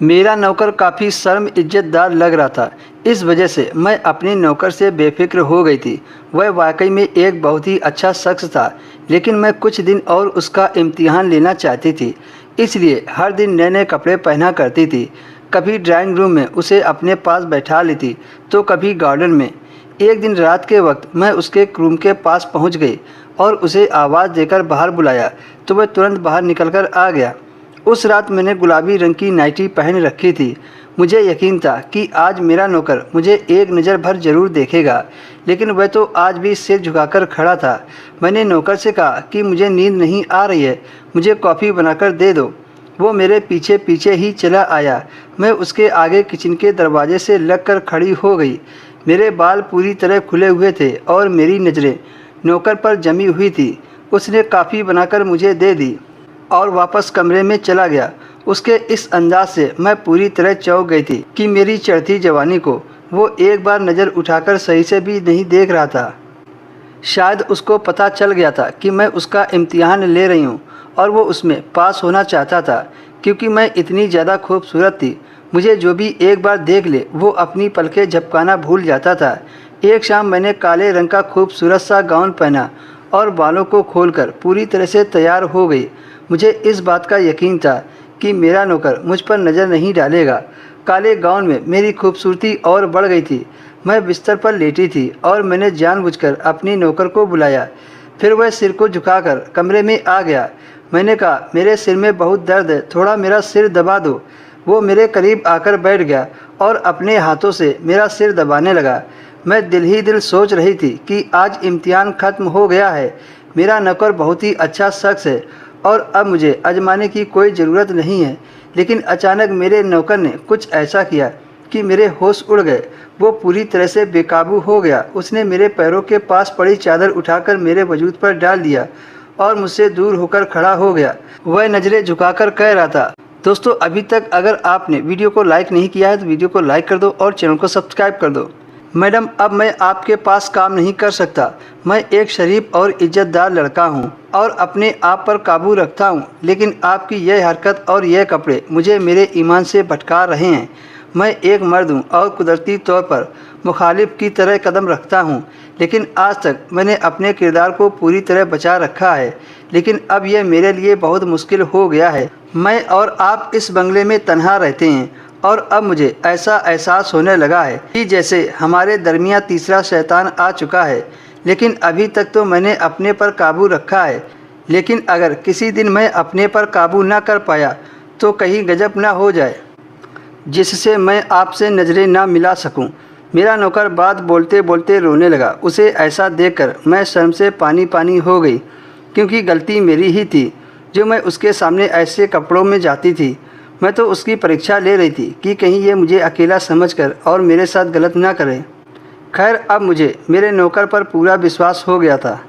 मेरा नौकर काफ़ी शर्म इज्जतदार लग रहा था। इस वजह से मैं अपने नौकर से बेफिक्र हो गई थी। वह वाकई में एक बहुत ही अच्छा शख्स था, लेकिन मैं कुछ दिन और उसका इम्तिहान लेना चाहती थी। इसलिए हर दिन नए नए कपड़े पहना करती थी। कभी ड्राइंग रूम में उसे अपने पास बैठा लेती, तो कभी गार्डन में। एक दिन रात के वक्त मैं उसके रूम के पास पहुंच गई और उसे आवाज़ देकर बाहर बुलाया, तो वह तुरंत बाहर निकलकर आ गया। उस रात मैंने गुलाबी रंग की नाइटी पहन रखी थी। मुझे यकीन था कि आज मेरा नौकर मुझे एक नज़र भर ज़रूर देखेगा, लेकिन वह तो आज भी सिर झुकाकर खड़ा था। मैंने नौकर से कहा कि मुझे नींद नहीं आ रही है, मुझे कॉफ़ी बनाकर दे दो। वो मेरे पीछे पीछे ही चला आया। मैं उसके आगे किचन के दरवाजे से लगकर खड़ी हो गई। मेरे बाल पूरी तरह खुले हुए थे और मेरी नज़रें नौकर पर जमी हुई थी। उसने कॉफ़ी बनाकर मुझे दे दी और वापस कमरे में चला गया। उसके इस अंदाज से मैं पूरी तरह चौंक गई थी कि मेरी चढ़ती जवानी को वो एक बार नज़र उठाकर सही से भी नहीं देख रहा था। शायद उसको पता चल गया था कि मैं उसका इम्तिहान ले रही हूँ और वो उसमें पास होना चाहता था, क्योंकि मैं इतनी ज़्यादा खूबसूरत थी। मुझे जो भी एक बार देख ले वो अपनी पलकें झपकाना भूल जाता था। एक शाम मैंने काले रंग का खूबसूरत सा गाउन पहना और बालों को खोलकर पूरी तरह से तैयार हो गई। मुझे इस बात का यकीन था कि मेरा नौकर मुझ पर नज़र नहीं डालेगा। काले गाउन में मेरी खूबसूरती और बढ़ गई थी। मैं बिस्तर पर लेटी थी और मैंने जानबूझकर अपनी नौकर को बुलाया। फिर वह सिर को झुकाकर कमरे में आ गया। मैंने कहा, मेरे सिर में बहुत दर्द है, थोड़ा मेरा सिर दबा दो। वो मेरे करीब आकर बैठ गया और अपने हाथों से मेरा सिर दबाने लगा। मैं दिल ही दिल सोच रही थी कि आज इम्तिहान ख़त्म हो गया है। मेरा नौकर बहुत ही अच्छा शख्स है और अब मुझे आजमाने की कोई ज़रूरत नहीं है। लेकिन अचानक मेरे नौकर ने कुछ ऐसा किया कि मेरे होश उड़ गए। वो पूरी तरह से बेकाबू हो गया। उसने मेरे पैरों के पास पड़ी चादर उठाकर मेरे वजूद पर डाल दिया और मुझसे दूर होकर खड़ा हो गया। वह नज़रें झुकाकर कह रहा था, दोस्तों अभी तक अगर आपने वीडियो को लाइक नहीं किया है तो वीडियो को लाइक कर दो और चैनल को सब्सक्राइब कर दो। मैडम, अब मैं आपके पास काम नहीं कर सकता। मैं एक शरीफ और इज्जतदार लड़का हूँ और अपने आप पर काबू रखता हूँ, लेकिन आपकी यह हरकत और यह कपड़े मुझे मेरे ईमान से भटका रहे हैं। मैं एक मर्द हूँ और कुदरती तौर पर मुखालिफ की तरह कदम रखता हूँ, लेकिन आज तक मैंने अपने किरदार को पूरी तरह बचा रखा है। लेकिन अब यह मेरे लिए बहुत मुश्किल हो गया है। मैं और आप इस बंगले में तन्हा रहते हैं और अब मुझे ऐसा एहसास होने लगा है कि जैसे हमारे दरमियान तीसरा शैतान आ चुका है। लेकिन अभी तक तो मैंने अपने पर काबू रखा है, लेकिन अगर किसी दिन मैं अपने पर काबू ना कर पाया तो कहीं गजब ना हो जाए जिससे मैं आपसे नज़रें ना मिला सकूं। मेरा नौकर बात बोलते बोलते रोने लगा। उसे ऐसा देखकर मैं शर्म से पानी पानी हो गई, क्योंकि गलती मेरी ही थी जो मैं उसके सामने ऐसे कपड़ों में जाती थी। मैं तो उसकी परीक्षा ले रही थी कि कहीं ये मुझे अकेला समझकर और मेरे साथ गलत ना करे। खैर, अब मुझे मेरे नौकर पर पूरा विश्वास हो गया था।